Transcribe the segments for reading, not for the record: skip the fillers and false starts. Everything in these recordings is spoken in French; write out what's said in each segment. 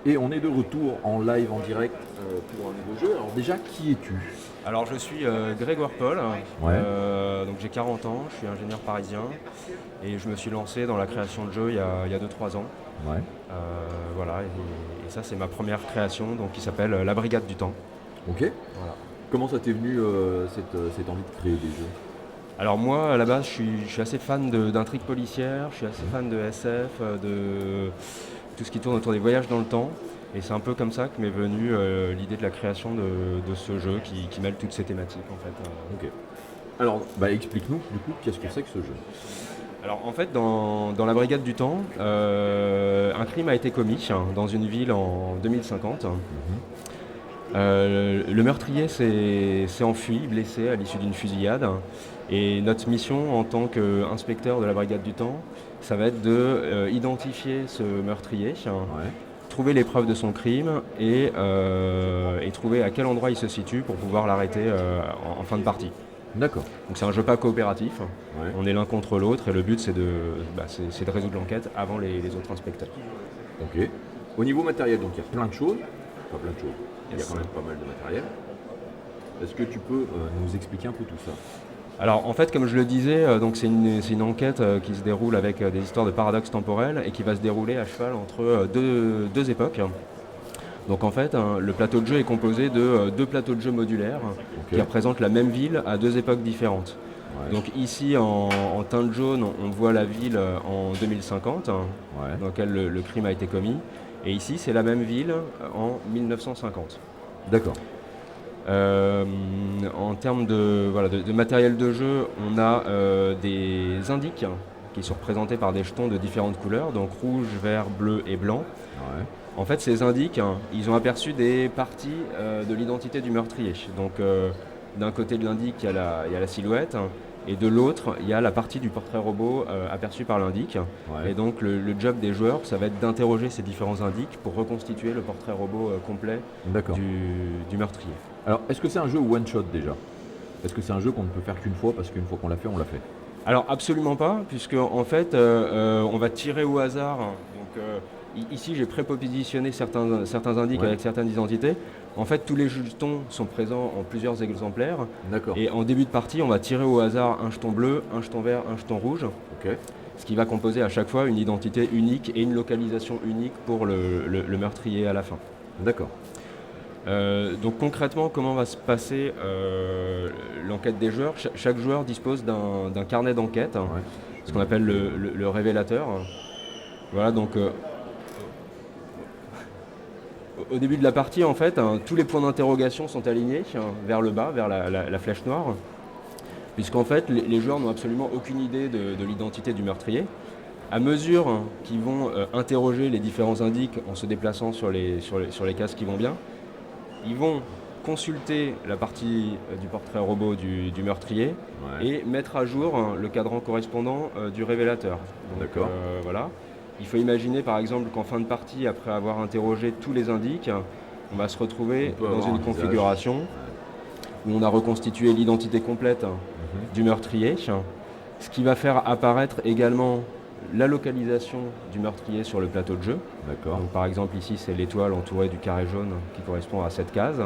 Et on est de retour en live, en direct pour un nouveau jeu. Alors déjà, qui es-tu? Alors je suis Grégoire Paul, Ouais. donc j'ai 40 ans, je suis ingénieur parisien et je me suis lancé dans la création de jeux il y a 2-3 ans. Ouais. Voilà, et ça c'est ma première création donc, qui s'appelle La Brigade du Temps. Ok. Voilà. Comment ça t'est venu cette envie de créer des jeux? Alors moi à la base je suis assez fan d'intrigues policières, je suis assez fan de SF, de tout ce qui tourne autour des voyages dans le temps. Et c'est un peu comme ça que m'est venue l'idée de la création de ce jeu qui mêle toutes ces thématiques en fait. Ok. Alors, explique-nous du coup, qu'est-ce que c'est que ce jeu? Alors en fait, dans la Brigade du Temps, un crime a été commis dans une ville en 2050. Mhm. Le meurtrier s'est enfui, blessé à l'issue d'une fusillade. Et notre mission en tant qu'inspecteur de la Brigade du Temps, ça va être de identifier ce meurtrier, Ouais. trouver les preuves de son crime et trouver à quel endroit il se situe pour pouvoir l'arrêter en fin de partie. D'accord. Donc c'est un jeu pas coopératif, Ouais. on est l'un contre l'autre et le but c'est de résoudre l'enquête avant les autres inspecteurs. Ok. Au niveau matériel, donc il y a plein de choses. Pas plein de choses. Il y a Yes. quand même pas mal de matériel. Est-ce que tu peux nous expliquer un peu tout ça? Alors en fait comme je le disais, donc c'est une enquête qui se déroule avec des histoires de paradoxes temporels et qui va se dérouler à cheval entre deux époques. Donc en fait le plateau de jeu est composé de deux plateaux de jeu modulaires Ok. qui représentent la même ville à deux époques différentes. Ouais. Donc ici en teinte jaune, on voit la ville en 2050 Ouais. dans laquelle le crime a été commis. Et ici c'est la même ville en 1950. D'accord. En termes de matériel de jeu, on a des indices qui sont représentés par des jetons de différentes couleurs, donc rouge, vert, bleu et blanc. Ouais. En fait, ces indices, ils ont aperçu des parties de l'identité du meurtrier. Donc, d'un côté de l'indice, il y a la silhouette, et de l'autre, il y a la partie du portrait robot aperçue par l'indice. Ouais. Et donc, le job des joueurs, ça va être d'interroger ces différents indices pour reconstituer le portrait robot complet D'accord. du meurtrier. Alors, est-ce que c'est un jeu one shot déjà? Est-ce que c'est un jeu qu'on ne peut faire qu'une fois parce qu'une fois qu'on l'a fait, on l'a fait? Alors absolument pas, puisque en fait on va tirer au hasard. Donc ici j'ai prépositionné certains indices Ouais. avec certaines identités. En fait tous les jetons sont présents en plusieurs exemplaires. D'accord. Et en début de partie on va tirer au hasard un jeton bleu, un jeton vert, un jeton rouge. Ok. Ce qui va composer à chaque fois une identité unique et une localisation unique pour le meurtrier à la fin. D'accord. Donc concrètement, comment va se passer l'enquête des joueurs? Chaque joueur dispose d'un carnet d'enquête, Ouais. ce qu'on appelle le révélateur. Voilà, donc au début de la partie, en fait, tous les points d'interrogation sont alignés vers le bas, vers la flèche noire, puisqu'en fait, les joueurs n'ont absolument aucune idée de l'identité du meurtrier. À mesure qu'ils vont interroger les différents indices en se déplaçant sur les cases qui vont bien, ils vont consulter la partie du portrait robot du meurtrier Ouais. et mettre à jour le cadran correspondant du révélateur. Donc, D'accord. voilà. Il faut imaginer par exemple qu'en fin de partie, après avoir interrogé tous les indices, on va se retrouver On peut dans avoir une un visage. configuration où on a reconstitué l'identité complète Mhm. du meurtrier, ce qui va faire apparaître également la localisation du meurtrier sur le plateau de jeu. D'accord. Donc, par exemple ici c'est l'étoile entourée du carré jaune qui correspond à cette case.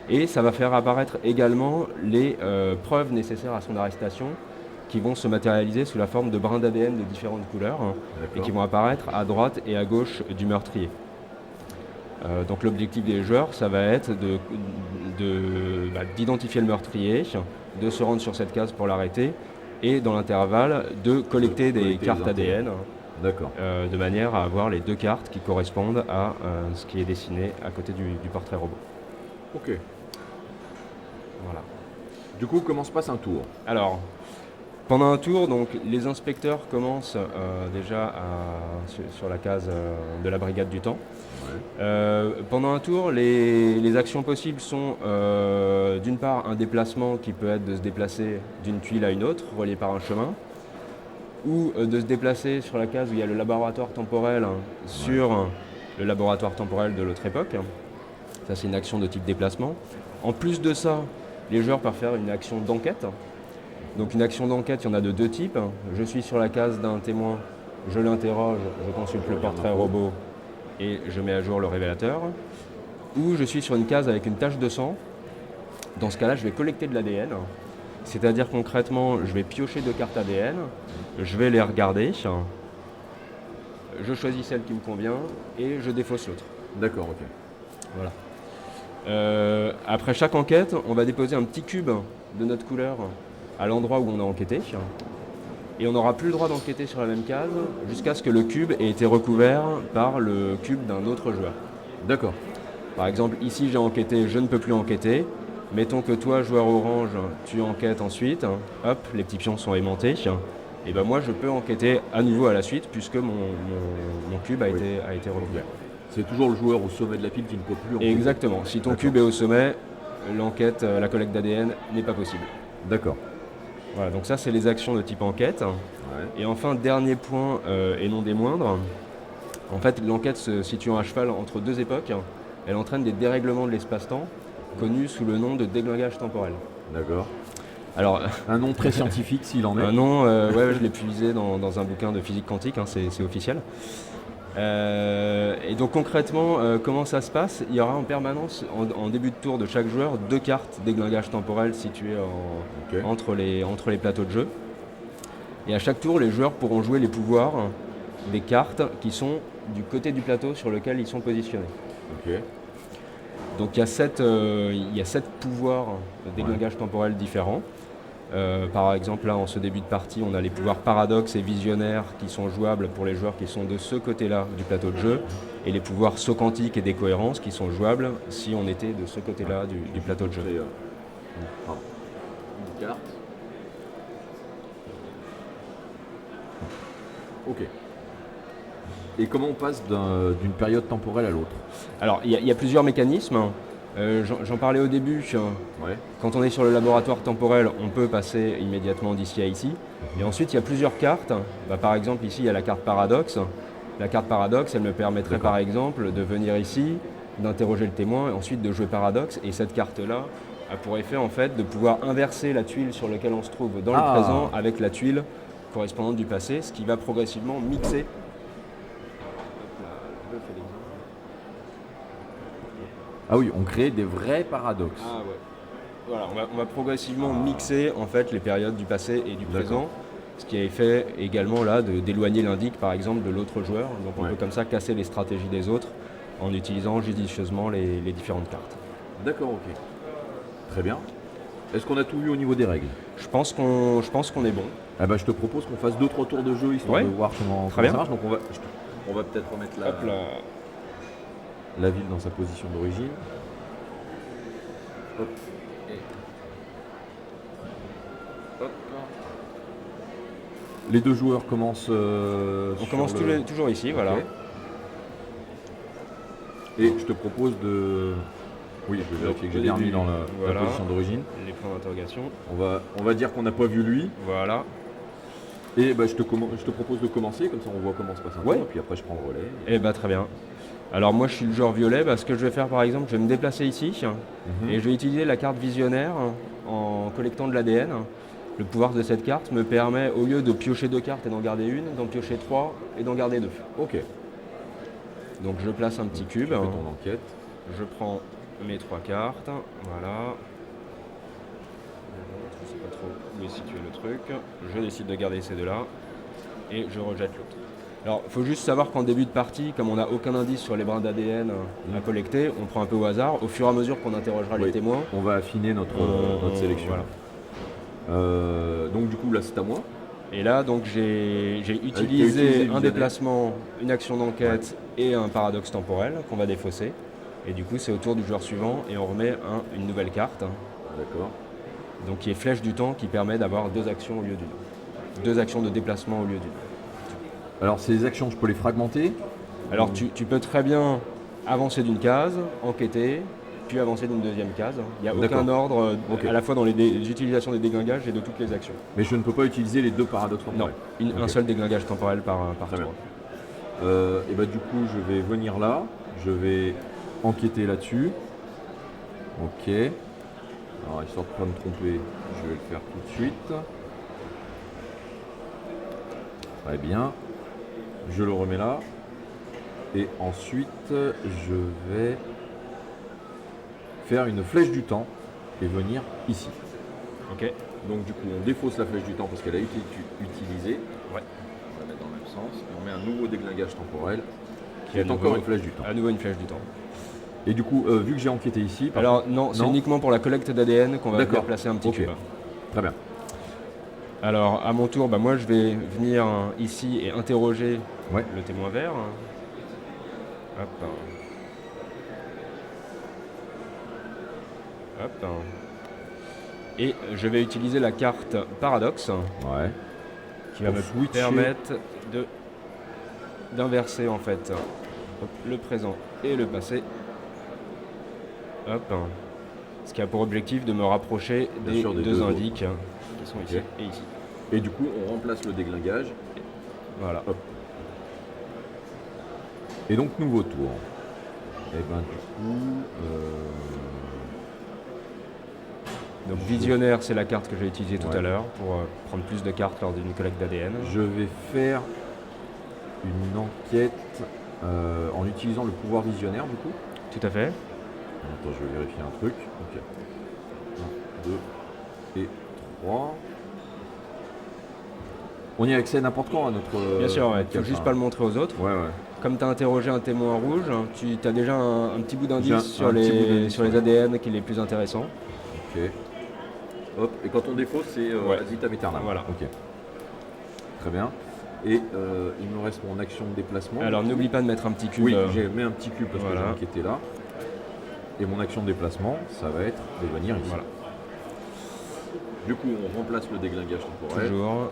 Et ça va faire apparaître également les preuves nécessaires à son arrestation qui vont se matérialiser sous la forme de brins d'ADN de différentes couleurs et D'accord. qui vont apparaître à droite et à gauche du meurtrier. Donc l'objectif des joueurs, ça va être d'identifier le meurtrier, de se rendre sur cette case pour l'arrêter et dans l'intervalle de collecter des collecter cartes les infos. ADN D'accord. de manière à avoir les deux cartes qui correspondent à ce qui est dessiné à côté du portrait robot. Ok. Voilà. Du coup, comment se passe un tour? Alors, pendant un tour, donc, les inspecteurs commencent déjà sur la case de la brigade du temps. Ouais. Pendant un tour, les actions possibles sont d'une part un déplacement qui peut être de se déplacer d'une tuile à une autre, relié par un chemin, ou de se déplacer sur la case où il y a le laboratoire temporel sur le laboratoire temporel de l'autre époque. Ça, c'est une action de type déplacement. En plus de ça, les joueurs peuvent faire une action d'enquête. Donc une action d'enquête, il y en a de deux types. Je suis sur la case d'un témoin, je l'interroge, je consulte le portrait robot et je mets à jour le révélateur. Ou je suis sur une case avec une tache de sang. Dans ce cas-là, je vais collecter de l'ADN. C'est-à-dire concrètement, je vais piocher 2 cartes ADN, je vais les regarder, je choisis celle qui me convient et je défausse l'autre. D'accord, ok. Voilà. Après chaque enquête, on va déposer un petit cube de notre couleur à l'endroit où on a enquêté. Et on n'aura plus le droit d'enquêter sur la même case jusqu'à ce que le cube ait été recouvert par le cube d'un autre joueur. D'accord. Par exemple, ici j'ai enquêté, je ne peux plus enquêter. Mettons que toi, joueur orange, tu enquêtes ensuite. Hop, les petits pions sont aimantés. Et ben moi, je peux enquêter à nouveau à la suite puisque mon cube a été recouvert. C'est toujours le joueur au sommet de la pile qui ne peut plus enquêter. Exactement. Si ton cube est au sommet, l'enquête, la collecte d'ADN n'est pas possible. D'accord. Voilà, donc ça, c'est les actions de type enquête. Ouais. Et enfin, dernier point, et non des moindres, en fait, l'enquête se situant à cheval entre 2 époques, elle entraîne des dérèglements de l'espace-temps, connus sous le nom de déglingage temporel. D'accord. Alors, Un nom très scientifique s'il en est. un nom, ouais, je l'ai puisé dans un bouquin de physique quantique, c'est officiel. Et donc concrètement, comment ça se passe? Il y aura en permanence, en début de tour de chaque joueur, 2 cartes déglingage temporel situées entre les plateaux de jeu. Et à chaque tour, les joueurs pourront jouer les pouvoirs des cartes qui sont du côté du plateau sur lequel ils sont positionnés. Ok. Donc il y a 7 pouvoirs de déglingage temporel différents. Par exemple, là, en ce début de partie, on a les pouvoirs paradoxe et visionnaire qui sont jouables pour les joueurs qui sont de ce côté-là du plateau de jeu, et les pouvoirs saut quantique et décohérence qui sont jouables si on était de ce côté-là du plateau de jeu. Une carte. Ok. Et comment on passe d'une période temporelle à l'autre? Alors, il y a plusieurs mécanismes. J'en parlais au début. Ouais. Quand on est sur le laboratoire temporel, on peut passer immédiatement d'ici à ici. Et ensuite, il y a plusieurs cartes. Par exemple, ici, il y a la carte paradoxe. La carte paradoxe, elle me permettrait par exemple de venir ici, d'interroger le témoin et ensuite de jouer paradoxe. Et cette carte-là a pour effet en fait de pouvoir inverser la tuile sur laquelle on se trouve dans le présent avec la tuile correspondante du passé, ce qui va progressivement mixer. Ah oui, on crée des vrais paradoxes. Ah ouais. Voilà, on va progressivement mixer en fait les périodes du passé et du présent, ce qui a fait également là d'éloigner l'indice par exemple de l'autre joueur. Donc on peut comme ça casser les stratégies des autres en utilisant judicieusement les différentes cartes. D'accord, ok. Très bien. Est-ce qu'on a tout vu au niveau des règles? Je pense qu'on est bon. Ah bah, je te propose qu'on fasse 2-3 tours de jeu histoire de voir comment ça marche. Donc on va peut-être remettre la ville dans sa position d'origine. Hop. Hop. Les 2 joueurs commencent. On commence toujours ici, voilà. Et je te propose de. Oui, je vais vérifier que j'ai bien mis dans la position d'origine. Les points d'interrogation. On va dire qu'on n'a pas vu lui. Voilà. Et bah, je te propose de commencer, comme ça on voit comment se passe un tour, et puis après je prends le relais. Et bah très bien. Alors moi je suis le joueur violet, ce que je vais faire par exemple, je vais me déplacer ici et je vais utiliser la carte visionnaire en collectant de l'ADN. Le pouvoir de cette carte me permet, au lieu de piocher 2 cartes et d'en garder une, d'en piocher 3 et d'en garder 2. Ok. Donc je place un petit cube. Tu fais ton enquête. Je prends mes 3 cartes, voilà. Je ne sais pas trop où est situé le truc. Je décide de garder ces 2-là et je rejette l'autre. Alors, il faut juste savoir qu'en début de partie, comme on n'a aucun indice sur les brins d'ADN à collecter, on prend un peu au hasard. Au fur et à mesure qu'on interrogera les témoins, on va affiner notre sélection. Voilà. Donc du coup, là, c'est à moi. Et là, donc j'ai utilisé un déplacement, une action d'enquête et un paradoxe temporel qu'on va défausser. Et du coup, c'est au tour du joueur suivant et on remet une nouvelle carte. D'accord. Donc qui est flèche du temps qui permet d'avoir 2 actions au lieu d'une. 2 actions de déplacement au lieu d'une. Alors ces actions, je peux les fragmenter? Alors tu peux très bien avancer d'une case, enquêter, puis avancer d'une deuxième case. Il n'y a aucun ordre à la fois dans les utilisations des déglingages et de toutes les actions. Mais je ne peux pas utiliser les 2 paradoxes temporels? Non, un seul déglingage temporel par tour. Et bah du coup, je vais venir là, je vais enquêter là-dessus. Ok. Alors histoire de ne pas me tromper, je vais le faire tout de suite. Très bien. Je le remets là. Et ensuite, je vais faire une flèche du temps et venir ici. Ok. Donc du coup, on défausse la flèche du temps parce qu'elle a été utilisée. Ouais. On va mettre dans le même sens. Et on met un nouveau déglingage temporel qui est est encore une flèche du temps. À nouveau une flèche du temps. Et du coup, vu que j'ai enquêté ici... Alors non, c'est uniquement pour la collecte d'ADN qu'on va venir placer un petit cube. Très bien. Alors à mon tour, moi je vais venir ici et interroger le témoin vert. Hop. Hop. Et je vais utiliser la carte Paradoxe qui va me permettre d'inverser en fait le présent et le passé. Hop. Ce qui a pour objectif de me rapprocher des deux indices qui sont ici et ici. Et du coup, on remplace le déglingage. Voilà. Hop. Et donc, nouveau tour. Et ben du coup... Donc visionnaire, c'est la carte que j'ai utilisée tout à l'heure pour prendre plus de cartes lors d'une collecte d'ADN. Je vais faire une enquête en utilisant le pouvoir visionnaire du coup. Tout à fait. Attends, je vais vérifier un truc. Ok. 1, 2 et 3. On y a accès n'importe quand à notre... Bien sûr, tu ne veux juste pas le montrer aux autres. Ouais. Comme tu as interrogé un témoin rouge, tu as déjà un petit bout d'indice sur les ADN qui est les plus intéressants. Ok. Hop, et quand on défausse, c'est ad vitam aeternam. Voilà. Ok. Très bien. Et il me reste mon action de déplacement. Alors n'oublie pas de mettre un petit cube. Oui, j'ai mis un petit cube parce que j'ai enquêté là. Et mon action de déplacement, ça va être de venir ici. Voilà. Du coup, on remplace le déglingage temporel. Toujours.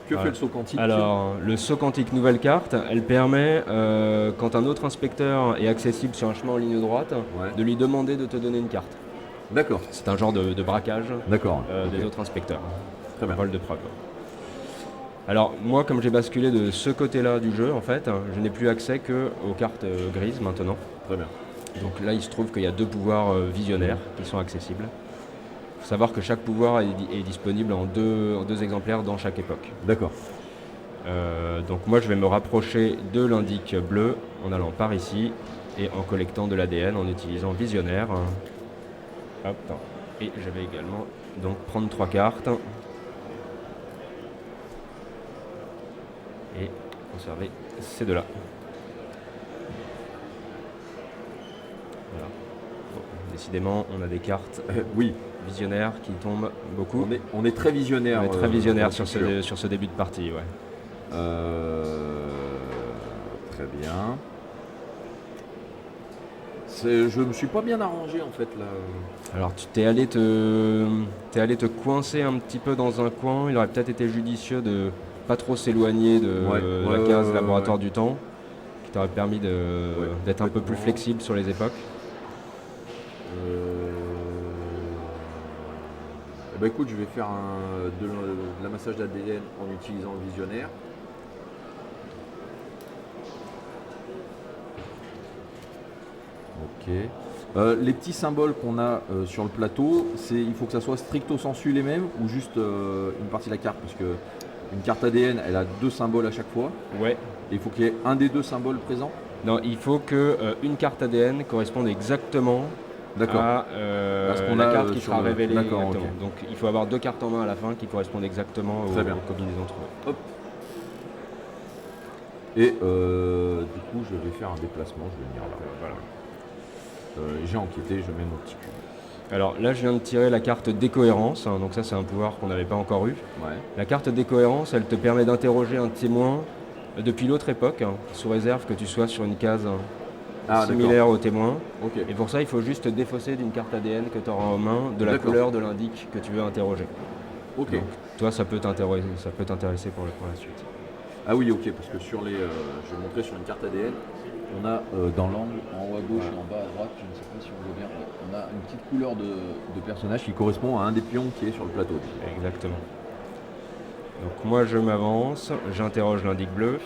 Que fait le saut quantique? Alors, le saut quantique nouvelle carte, elle permet, quand un autre inspecteur est accessible sur un chemin en ligne droite, de lui demander de te donner une carte. D'accord. C'est un genre de braquage des autres inspecteurs. Très bien. Vol de preuve. Alors, moi, comme j'ai basculé de ce côté-là du jeu, en fait, je n'ai plus accès qu'aux cartes grises maintenant. Très bien. Donc là, il se trouve qu'il y a 2 pouvoirs visionnaires qui sont accessibles. Il faut savoir que chaque pouvoir est disponible en deux exemplaires dans chaque époque. D'accord. Donc moi, je vais me rapprocher de l'indice bleu en allant par ici et en collectant de l'ADN en utilisant visionnaire. Hop. Et je vais également donc prendre 3 cartes et conserver ces 2-là. Voilà. Bon, décidément, on a des cartes visionnaires qui tombent beaucoup. On est très visionnaire. On est très visionnaire sur ce début de partie, Très bien. Je me suis pas bien arrangé en fait là. Alors tu t'es allé te coincer un petit peu dans un coin. Il aurait peut-être été judicieux de pas trop s'éloigner de la case laboratoire du temps, qui t'aurait permis d'être un peu plus flexible sur les époques. Écoute, je vais faire de l'amassage d'ADN en utilisant le visionnaire. Ok. Les petits symboles qu'on a sur le plateau, il faut que ça soit stricto sensu les mêmes ou juste une partie de la carte, parce que une carte ADN, elle a 2 symboles à chaque fois. Ouais. Et il faut qu'il y ait un des 2 symboles présents. Non, il faut que une carte ADN corresponde exactement à la carte qui sera révélée. Exactement. Okay. Donc il faut avoir 2 cartes en main à la fin qui correspondent exactement aux combinaisons trouvées. Hop. Et du coup, je vais faire un déplacement. Je vais venir là. Voilà. J'ai enquêté, je mets mon petit cube. Alors là, je viens de tirer la carte décohérence, donc ça c'est un pouvoir qu'on n'avait pas encore eu. Ouais. La carte décohérence, elle te permet d'interroger un témoin depuis l'autre époque, sous réserve que tu sois sur une case similaire au témoin. Okay. Et pour ça, il faut juste défausser d'une carte ADN que tu auras en main de la couleur de l'indice que tu veux interroger. Ok. Donc, toi, ça peut t'intéresser pour la suite. Ah oui, ok, parce que sur je vais montrer sur une carte ADN. On a dans l'angle, en haut à gauche et en bas à droite, je ne sais pas si on voit bien, on a une petite couleur de personnage qui correspond à un des pions qui est sur le plateau. Exactement. Donc moi je m'avance, j'interroge l'indice bleu,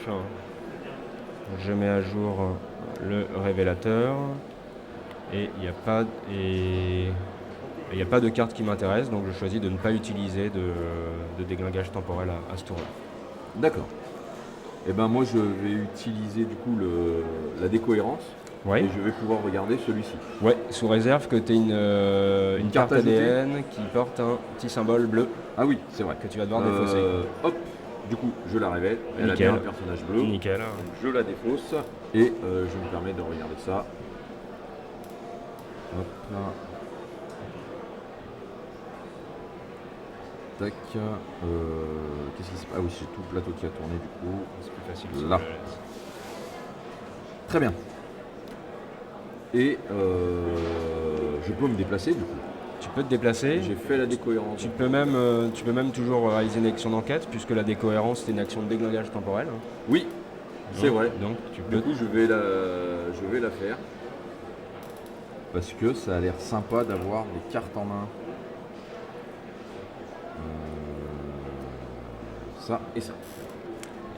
je mets à jour le révélateur et il n'y a pas de carte qui m'intéresse, donc je choisis de ne pas utiliser de déglingage temporel à ce tour-là. D'accord. Et ben moi je vais utiliser du coup la décohérence Oui. et je vais pouvoir regarder celui-ci. Ouais, sous réserve que tu aies une carte carte ajoutée. ADN qui porte un petit symbole bleu Ah oui, c'est vrai. que tu vas devoir défausser. Hop, du coup je la révèle, elle Nickel. a bien un personnage bleu. Nickel. Donc, je la défausse et je me permets de regarder ça. Hop là. Tac. Qu'est-ce qui se passe? Ah oui, c'est tout le plateau qui a tourné du coup. C'est plus facile. Là. Très bien. Et je peux me déplacer du coup. Tu peux te déplacer. J'ai fait la décohérence. Tu peux même toujours réaliser une action d'enquête puisque la décohérence c'est une action de déglingage temporel. Oui, c'est vrai. Donc tu Du peux. coup, je vais la faire. Parce que ça a l'air sympa d'avoir des cartes en main. Ça et ça.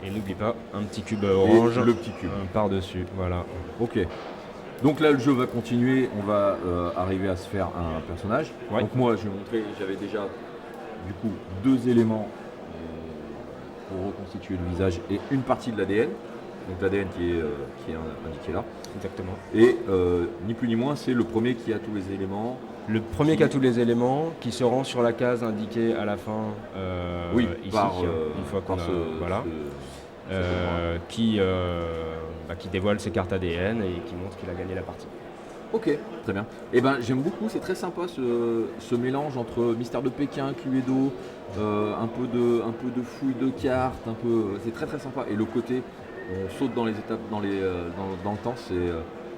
Et n'oublie pas un petit cube orange. Et le petit cube. Par-dessus. Voilà. Ok. Donc là, le jeu va continuer. On va arriver à se faire un personnage. Ouais. Donc moi, je vais montrer. J'avais déjà du coup 2 éléments pour reconstituer le visage et une partie de l'ADN. Donc l'ADN qui est indiqué là. Exactement. Et ni plus ni moins, c'est le premier qui a tous les éléments. Le premier qui a tous les éléments qui se rend sur la case indiquée à la fin Oui, ici, par, une fois qu'on par a, ce- voilà, qui dévoile ses cartes ADN et qui montre qu'il a gagné la partie. Ok, très bien. Et ben j'aime beaucoup, c'est très sympa ce mélange entre Mystère de Pékin, Cluedo, un peu de fouille de cartes, c'est très très sympa. Et le côté, on saute dans les étapes, dans le temps,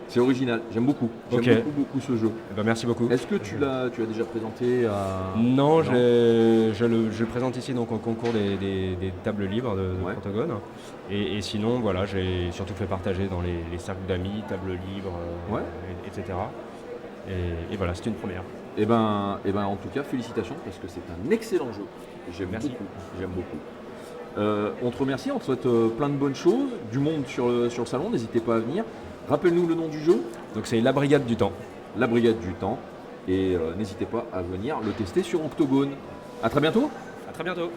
c'est original. J'aime beaucoup. J'aime Ok. beaucoup ce jeu. Eh ben, merci beaucoup. Est-ce que tu l'as déjà présenté à... Non, je le présente ici donc au concours des tables libres de Ouais. Protogone. Et sinon, voilà, j'ai surtout fait partager dans les cercles d'amis, tables libres, Ouais. etc. Et voilà, c'est une première. Et ben en tout cas, félicitations parce que c'est un excellent jeu. J'aime Merci. beaucoup. J'aime beaucoup. On te remercie, on te souhaite plein de bonnes choses, du monde sur le salon, n'hésitez pas à venir. Rappelle-nous le nom du jeu, Donc c'est la Brigade du Temps. La Brigade du Temps, et n'hésitez pas à venir le tester sur Octogone. A très bientôt. À très bientôt.